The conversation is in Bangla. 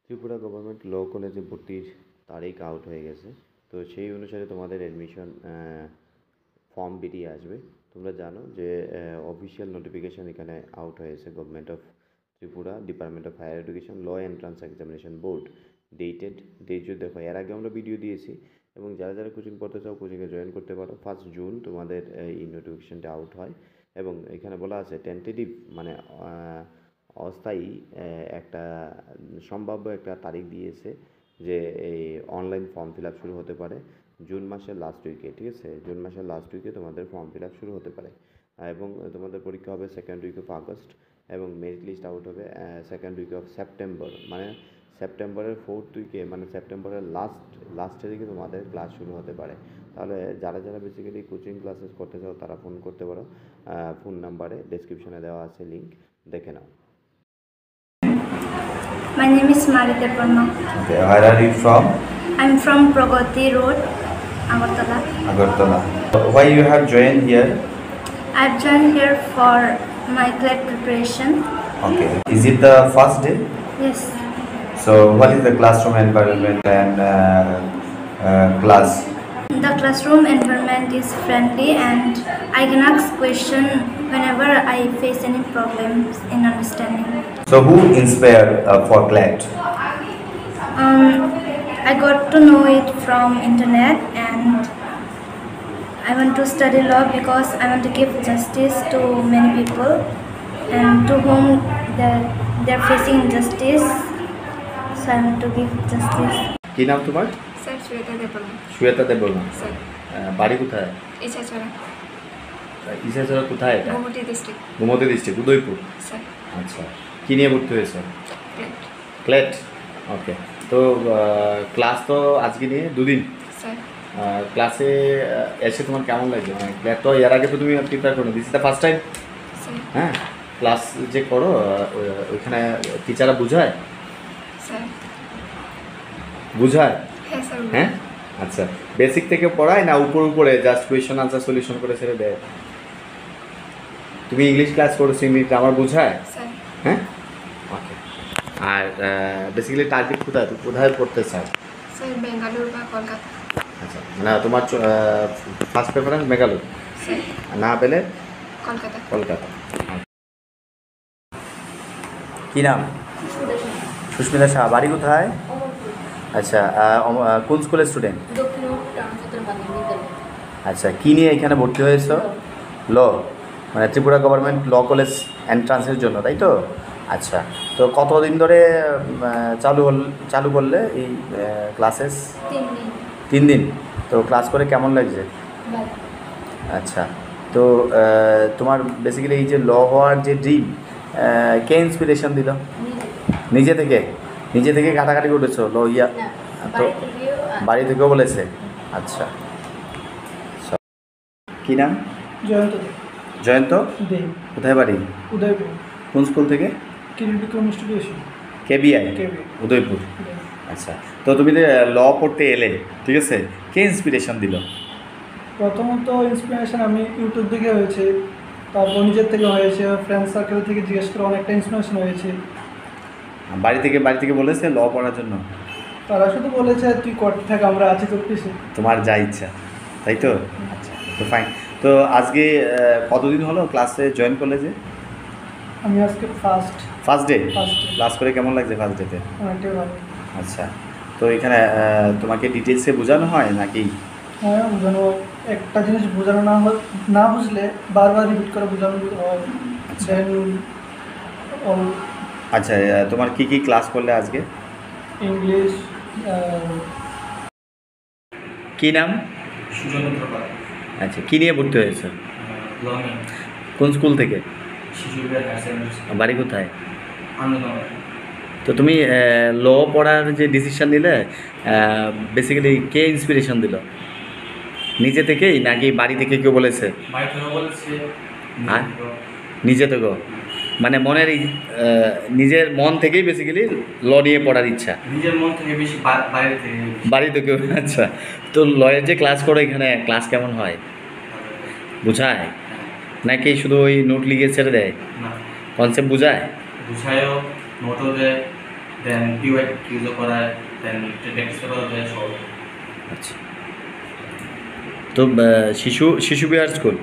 ত্রিপুরা গভর্নমেন্ট ল কলেজে ভর্তির তারিখ আউট হয়ে গেছে। তো সেই অনুসারে তোমাদের অ্যাডমিশন ফর্ম বেরিয়ে আসবে। তোমরা জানো যে অফিসিয়াল নোটিফিকেশান এখানে আউট হয়েছে government of Tripura, department of higher education, law entrance examination board. Date যদি দেখো, এর আগে আমরা ভিডিও দিয়েছি এবং যারা যারা কোচিং পড়তে চাও কোচিংয়ে জয়েন করতে পারো। 1 জুন তোমাদের এই নোটিফিকেশানটা আউট হয় এবং এখানে বলা আছে টেন্টেটিভ মানে অস্থায়ী একটা সম্ভাব্য একটা তারিখ দিয়েছে যে এই অনলাইন ফর্ম ফিল আপ শুরু হতে পারে জুন মাসের লাস্ট উইকে। ঠিক আছে, জুন মাসের লাস্ট উইকে তোমাদের ফর্ম ফিল আপ শুরু হতে পারে এবং তোমাদের পরীক্ষা হবে সেকেন্ড উইক অফ আগস্ট এবং মেরিট লিস্ট আউট হবে সেকেন্ড উইক অফ সেপ্টেম্বর। মানে সেপ্টেম্বরের 4th উইকে, মানে সেপ্টেম্বরের লাস্টের দিকে তোমাদের ক্লাস শুরু হতে পারে। তাহলে যারা যারা বেসিক্যালি কোচিং ক্লাসেস করতে চাও তারা ফোন করতে পারো, ফোন নাম্বারে ডেসক্রিপশনে দেওয়া আছে, লিঙ্ক দেখে নাও। My name is Marita Parma. Okay, where are you from? I'm from Pragati Road, Agartala. Agartala. Why you have joined here? I've joined here for my CLET preparation. Okay. Is it the first day? Yes. So what is the classroom environment and class? The classroom environment is friendly and I can ask questions whenever I face any problems in understanding. So who inspired for CLET? I got to know it from internet and I want to study law because I want to give justice to many people and to whom they're facing injustice. So I want to give justice. কি নাম তোমার? স্যার শ্বেতা দেববর্মা। শ্বেতা দেববর্মা। স্যার বাড়ি কোথায়? ইছাছড়া। ইছাছড়া কোথায় এটা? Gomati district. Gomati district, Udaipur. Sir আচ্ছা, কি নিয়ে ভর্তি হয়েছে? গ্রেট। ক্লেট। ওকে, তো ক্লাস তো আজকে নিয়ে দুদিন। স্যার ক্লাসে এসে তোমার কেমন লাগছে? মানে ক্লেট তো এর আগে তো তুমি প্রিপেয়ার করো, this is the first time. Sir হ্যাঁ, ক্লাস যে করো ওইখানে টিচাররা বুঝায়? স্যার বুঝায়? হ্যাঁ স্যার। হ্যাঁ, আচ্ছা। বেসিক থেকে পড়ায় না উপরে জাস্ট কোয়েশ্চেন আনসার সলিউশন করে ছেড়ে দেয়? তুমি ইংলিশ ক্লাস করছো, ইংলিশ গ্রামার বুঝায়? স্যার হ্যাঁ, ওকে। আর বেসিক্যালি টার্গেট কোথায়, তুমি কোথায় পড়তে চাও? স্যার বেঙ্গালুরু বা কলকাতা। আচ্ছা, মানে তোমার ফার্স্ট প্রেফারেন্স মেঘালয়, স্যার না পেলে কলকাতা। কলকাতা। কি নাম? সুস্মিতা শাহ। বাড়ি কোথায়? আচ্ছা, কোন স্কুলের স্টুডেন্ট? আচ্ছা, কী নিয়ে এখানে ভর্তি হয়েছ? ল, মানে ত্রিপুরা গভর্নমেন্ট ল কলেজ এন্ট্রান্সের জন্য, তাই তো? আচ্ছা, তো কতদিন ধরে চালু করলে এই ক্লাসেস? 3 দিন। তো ক্লাস করে কেমন লাগছে? আচ্ছা, তো তোমার বেসিক্যালি এই যে ল হওয়ার যে ড্রিম, কে ইন্সপিরেশন দিল? নিজে থেকে ঘাটাঘাটি করেছো ল ইয়া? তো বাড়ি থেকেও বলেছে? আচ্ছা, কি নাম? জয়ন্ত। জয়ন্ত, কোথায় বাড়ি? উদয়পুর। কোন স্কুল থেকে? কিরিট বিক্রম ইনস্টিটিউশন। কেবিআই, উদয়পুর। আচ্ছা, তো তুমি যে ল পড়তে এলে, ঠিক আছে, কে ইন্সপিরেশন দিল? প্রথমত ইন্সপিরেশন আমি ইউটিউব থেকে হয়েছে, তারপর নিজের থেকে হয়েছে, ফ্রেন্ড সার্কেল থেকে জিজ্ঞেস করে অনেকটা ইন্সপিরেশন হয়েছে। বাড়ি থেকে বলেছে ল পড়ার জন্য? তারা শুধু বলেছে তুই করতে থাক, আমরা আছি তোর পিছে। তোমার যা ইচ্ছা, তাই তো? আচ্ছা, তো ফাইন। তো আজকে কতদিন হলো ক্লাসে জয়েন করলে? যে আমি আজকে ফার্স্ট ডে। ক্লাস করে কেমন লাগছে ফার্স্ট ডেতে? অনেকটাই ভালো। আচ্ছা, তো এখানে তোমাকে ডিটেলসে বোঝানো হয় নাকি? হ্যাঁ, বোঝানো। একটা জিনিস বোঝানো না বুঝলে বারবার রিপিট করে বোঝানো হয়। আচ্ছা, তোমার কি ক্লাস করলে আজকে? ইংলিশ। কি নাম? সুজন প্রকাশ। আচ্ছা, কী নিয়ে ভর্তি হয়েছে? কোন স্কুল থেকে? বাড়ি কোথায়? তো তুমি ল পড়ার যে ডিসিশন নিলে, বেসিক্যালি কে ইন্সপিরেশন দিল? নিজে থেকেই নাকি বাড়ি থেকে কেউ বলেছে? নিজে থেকেও, মানে নিজের মন থেকেই বেসিক্যালি ল নিয়ে পড়ার ইচ্ছা? নিজের মন থেকে বেশি, বাড়ি থেকেও। আচ্ছা, তো লয়ের যে ক্লাস করো এখানে, ক্লাস কেমন হয়? বুঝায় নাকি শুধু ওই নোট লিখে ছেড়ে দেয়? না, কনসেপ্ট বুঝায়? বুঝায়ও, নোটও দেয়, দেন পিওয়াই ইউজও করায় দেন প্র্যাকটিসও করা যায় সব। আচ্ছা, তো শিশু বিহার স্কুল